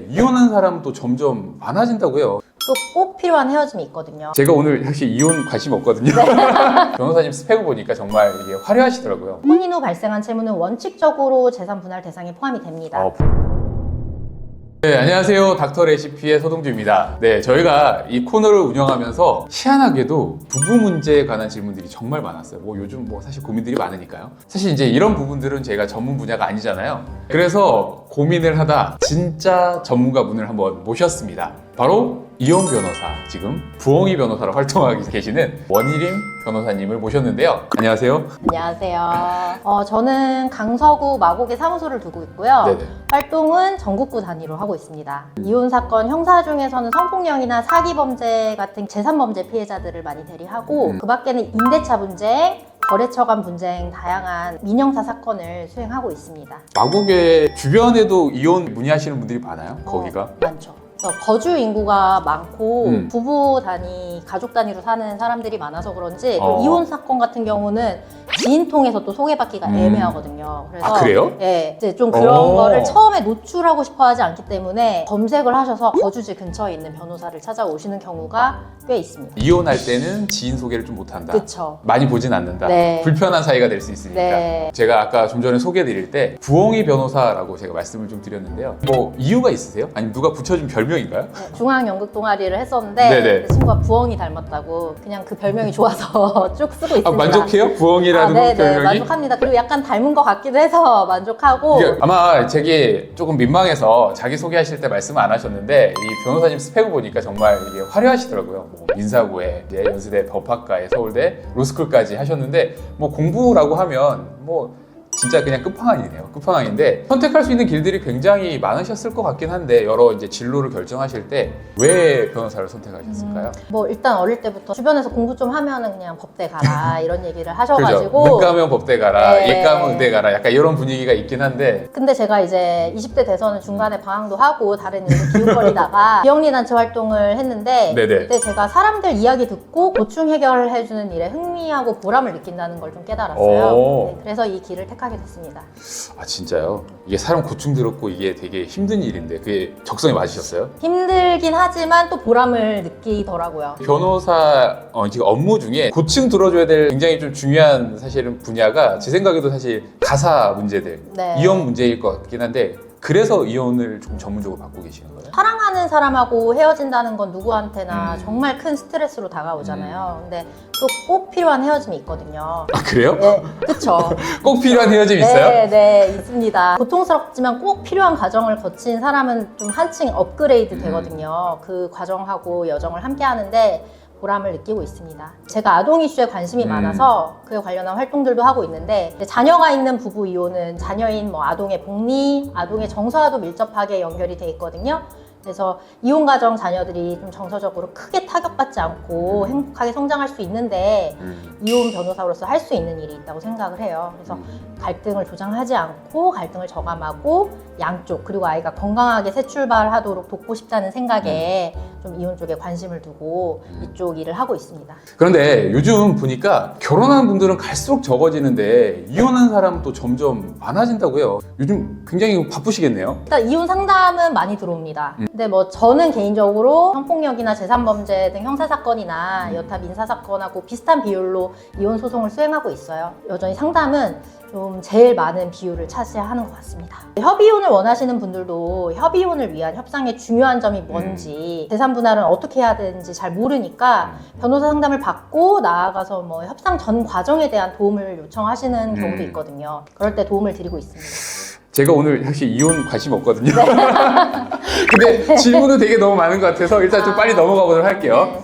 이혼한 사람도 점점 많아진다고 해요. 또 꼭 필요한 헤어짐이 있거든요. 제가 오늘 사실 이혼 관심 없거든요. 변호사님 스펙을 보니까 정말 이게 화려하시더라고요. 혼인 후 발생한 채무는 원칙적으로 재산 분할 대상에 포함이 됩니다. 네, 안녕하세요. 닥터 레시피의 서동주입니다. 네, 저희가 이 코너를 운영하면서 희한하게도 부부 문제에 관한 질문들이 정말 많았어요. 요즘 사실 고민들이 많으니까요. 사실 이제 이런 부분들은 제가 전문 분야가 아니잖아요. 그래서 고민을 하다 진짜 전문가 분을 한번 모셨습니다. 바로 이혼 변호사, 지금 부엉이 변호사로 활동하고 계시는 원희림 변호사님을 모셨는데요. 안녕하세요. 안녕하세요. 저는 강서구 마곡에 사무소를 두고 있고요. 네네. 활동은 전국구 단위로 하고 있습니다. 이혼 사건 형사 중에서는 성폭력이나 사기 범죄 같은 재산 범죄 피해자들을 많이 대리하고 그 밖에는 임대차 분쟁, 거래처 간 분쟁, 다양한 민형사 사건을 수행하고 있습니다. 마곡의 주변에도 이혼 문의하시는 분들이 많아요? 거기가? 많죠. 거주 인구가 많고 부부 단위, 가족 단위로 사는 사람들이 많아서 그런지 이혼 사건 같은 경우는 지인 통해서 또 소개받기가 애매하거든요. 그래서 아, 그래요? 네, 이제 좀 그런 거를 처음에 노출하고 싶어 하지 않기 때문에 검색을 하셔서 거주지 근처에 있는 변호사를 찾아오시는 경우가 꽤 있습니다. 이혼할 때는 지인 소개를 좀 못한다. 그쵸. 많이 보진 않는다. 네. 불편한 사이가 될 수 있으니까. 네. 제가 아까 좀 전에 소개해드릴 때 부엉이 변호사라고 제가 말씀을 좀 드렸는데요. 이유가 있으세요? 아니면 누가 붙여준 별명인가요? 네, 중앙연극 동아리를 했었는데 네네. 그 친구가 부엉이 닮았다고 그냥 그 별명이 좋아서 쭉 쓰고 있습니다. 만족해요? 부엉이라는 네네, 별명이? 만족합니다. 그리고 약간 닮은 것 같기도 해서 만족하고. 이게 아마 제게 조금 민망해서 자기소개하실 때 말씀을 안 하셨는데 이 변호사님 스펙을 보니까 정말 이게 화려하시더라고요. 민사고에 이제 연세대 법학과에 서울대 로스쿨까지 하셨는데 공부라고 하면 진짜 그냥 끝판왕이네요. 끝판왕인데 선택할 수 있는 길들이 굉장히 많으셨을 것 같긴 한데 여러 이제 진로를 결정하실 때 왜 변호사를 선택하셨을까요? 일단 어릴 때부터 주변에서 공부 좀 하면은 그냥 법대 가라 이런 얘기를 하셔가지고. 그렇죠. 문과면 법대 가라, 네. 이과면 의대 가라 약간 이런 분위기가 있긴 한데 근데 제가 이제 20대 돼서는 중간에 방황도 하고 다른 일로 기웃거리다가 비영리단체 활동을 했는데 네네. 그때 제가 사람들 이야기 듣고 고충 해결을 해주는 일에 흥미하고 보람을 느낀다는 걸 좀 깨달았어요. 네, 그래서 이 길을 택하게 됐습니다. 아 진짜요? 이게 사람 고충 들었고 이게 되게 힘든 일인데 그게 적성에 맞으셨어요? 힘들긴 하지만 또 보람을 느끼더라고요. 변호사 지금 업무 중에 고충 들어줘야 될 굉장히 좀 중요한 사실은 분야가 제 생각에도 사실 가사 문제들, 네. 이혼 문제일 것 같긴 한데 그래서 이혼을 좀 전문적으로 받고 계시는 거예요? 사랑하는 사람하고 헤어진다는 건 누구한테나 정말 큰 스트레스로 다가오잖아요. 근데 또 꼭 필요한 헤어짐이 있거든요. 아 그래요? 네, 그쵸. 꼭 필요한 헤어짐이 있어요? 네, 네, 있습니다. 고통스럽지만 꼭 필요한 과정을 거친 사람은 좀 한층 업그레이드 되거든요. 그 과정하고 여정을 함께 하는데 보람을 느끼고 있습니다. 제가 아동 이슈에 관심이 많아서 그에 관련한 활동들도 하고 있는데 자녀가 있는 부부 이혼은 자녀인 아동의 복리, 아동의 정서와도 밀접하게 연결이 돼 있거든요. 그래서 이혼 가정 자녀들이 좀 정서적으로 크게 타격받지 않고 행복하게 성장할 수 있는데 이혼 변호사로서 할 수 있는 일이 있다고 생각을 해요. 그래서 갈등을 조장하지 않고 갈등을 저감하고 양쪽 그리고 아이가 건강하게 새 출발하도록 돕고 싶다는 생각에 좀 이혼 쪽에 관심을 두고 이쪽 일을 하고 있습니다. 그런데 요즘 보니까 결혼한 분들은 갈수록 적어지는데 이혼한 사람도 점점 많아진다고 해요. 요즘 굉장히 바쁘시겠네요? 일단 이혼 상담은 많이 들어옵니다. 근데 저는 개인적으로 성폭력이나 재산범죄 등 형사사건이나 여타 민사사건하고 비슷한 비율로 이혼 소송을 수행하고 있어요. 여전히 상담은 좀 제일 많은 비율을 차지하는 것 같습니다. 협의혼을 원하시는 분들도 협의혼을 위한 협상의 중요한 점이 뭔지 재산 분할은 어떻게 해야 되는지 잘 모르니까 변호사 상담을 받고 나아가서 협상 전 과정에 대한 도움을 요청하시는 경우도 있거든요. 그럴 때 도움을 드리고 있습니다. 제가 오늘 사실 이혼 관심 없거든요. 근데 질문은 되게 너무 많은 것 같아서 일단 좀 빨리 넘어가 보도록 할게요.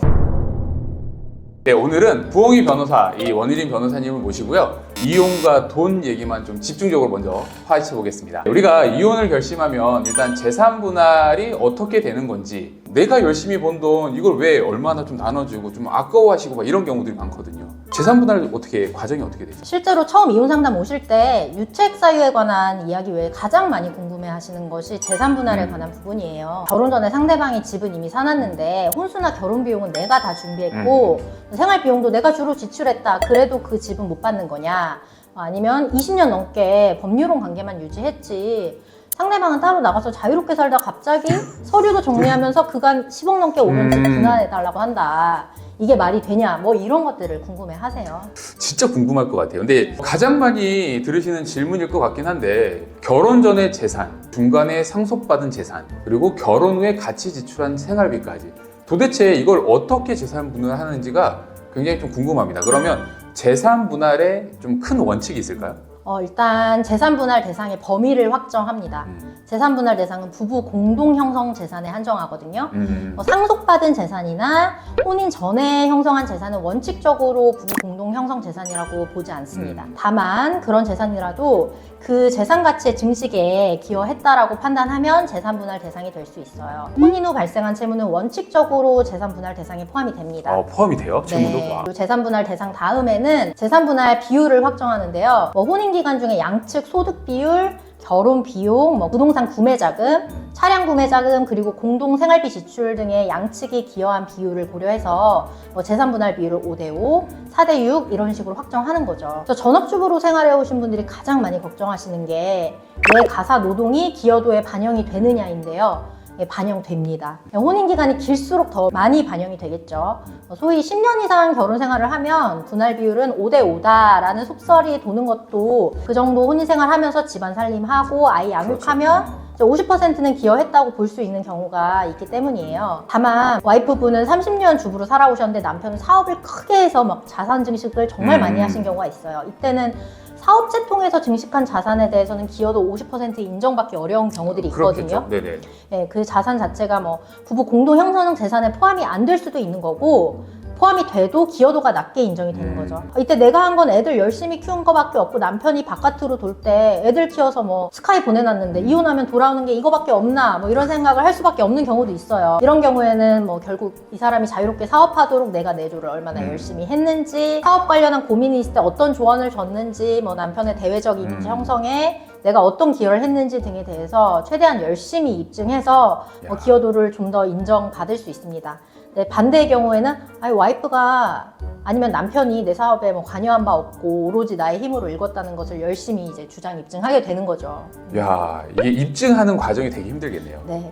네, 오늘은 부엉이 변호사, 이 원희림 변호사님을 모시고요. 이혼과 돈 얘기만 좀 집중적으로 먼저 파헤쳐 보겠습니다. 우리가 이혼을 결심하면 일단 재산 분할이 어떻게 되는 건지, 내가 열심히 번 돈 이걸 왜 얼마나 좀 나눠주고 좀 아까워하시고 이런 경우들이 많거든요. 재산 분할 과정이 어떻게 되죠? 실제로 처음 이혼 상담 오실 때 유책 사유에 관한 이야기 외에 가장 많이 궁금해 하시는 것이 재산 분할에 관한 부분이에요. 결혼 전에 상대방이 집은 이미 사놨는데 혼수나 결혼 비용은 내가 다 준비했고 생활 비용도 내가 주로 지출했다. 그래도 그 집은 못 받는 거냐? 아니면 20년 넘게 법률혼 관계만 유지했지 상대방은 따로 나가서 자유롭게 살다 갑자기 서류도 정리하면서 그간 10억 넘게 오른 집 분할해달라고 한다. 이게 말이 되냐? 뭐 이런 것들을 궁금해 하세요. 진짜 궁금할 것 같아요. 근데 가장 많이 들으시는 질문일 것 같긴 한데 결혼 전에 재산, 중간에 상속받은 재산, 그리고 결혼 후에 같이 지출한 생활비까지 도대체 이걸 어떻게 재산 분할하는지가 굉장히 좀 궁금합니다. 그러면 재산 분할에 좀 큰 원칙이 있을까요? 일단 재산 분할 대상의 범위를 확정합니다. 재산 분할 대상은 부부 공동 형성 재산에 한정하거든요. 상속받은 재산이나 혼인 전에 형성한 재산은 원칙적으로 부부 공동 형성 재산이라고 보지 않습니다. 다만 그런 재산이라도 그 재산 가치의 증식에 기여했다라고 판단하면 재산 분할 대상이 될 수 있어요. 혼인 후 발생한 채무는 원칙적으로 재산 분할 대상에 포함이 됩니다. 포함이 돼요? 채무도? 네. 그리고 재산 분할 대상 다음에는 재산 분할 비율을 확정하는데요. 혼인 기간 중에 양측 소득 비율, 결혼 비용, 부동산 구매 자금, 차량 구매 자금, 그리고 공동 생활비 지출 등의 양측이 기여한 비율을 고려해서 재산 분할 비율을 5대5, 4대6 이런 식으로 확정하는 거죠. 그래서 전업주부로 생활해 오신 분들이 가장 많이 걱정하시는 게 내 가사 노동이 기여도에 반영이 되느냐인데요. 예, 반영됩니다. 혼인 기간이 길수록 더 많이 반영이 되겠죠. 소위 10년 이상 결혼 생활을 하면 분할 비율은 5대5다라는 속설이 도는 것도 그 정도 혼인 생활하면서 집안 살림하고 아이 양육하면 50%는 기여했다고 볼 수 있는 경우가 있기 때문이에요. 다만 와이프분은 30년 주부로 살아오셨는데 남편은 사업을 크게 해서 막 자산 증식을 정말 많이 하신 경우가 있어요. 이때는 사업체 통해서 증식한 자산에 대해서는 기여도 50% 인정받기 어려운 경우들이 있거든요. 네네. 네, 그 자산 자체가 부부 공동 형성 재산에 포함이 안 될 수도 있는 거고 포함이 돼도 기여도가 낮게 인정이 되는 거죠. 이때 내가 한 건 애들 열심히 키운 거밖에 없고 남편이 바깥으로 돌 때 애들 키워서 스카이 보내놨는데 이혼하면 돌아오는 게 이거밖에 없나 이런 생각을 할 수밖에 없는 경우도 있어요. 이런 경우에는 결국 이 사람이 자유롭게 사업하도록 내가 내조를 얼마나 열심히 했는지, 사업 관련한 고민이 있을 때 어떤 조언을 줬는지, 남편의 대외적 이미지 형성에 내가 어떤 기여를 했는지 등에 대해서 최대한 열심히 입증해서 기여도를 좀 더 인정받을 수 있습니다. 네, 반대의 경우에는 와이프가 아니면 남편이 내 사업에 관여한 바 없고 오로지 나의 힘으로 읽었다는 것을 열심히 이제 주장 입증하게 되는 거죠. 야, 이게 입증하는 과정이 되게 힘들겠네요. 네.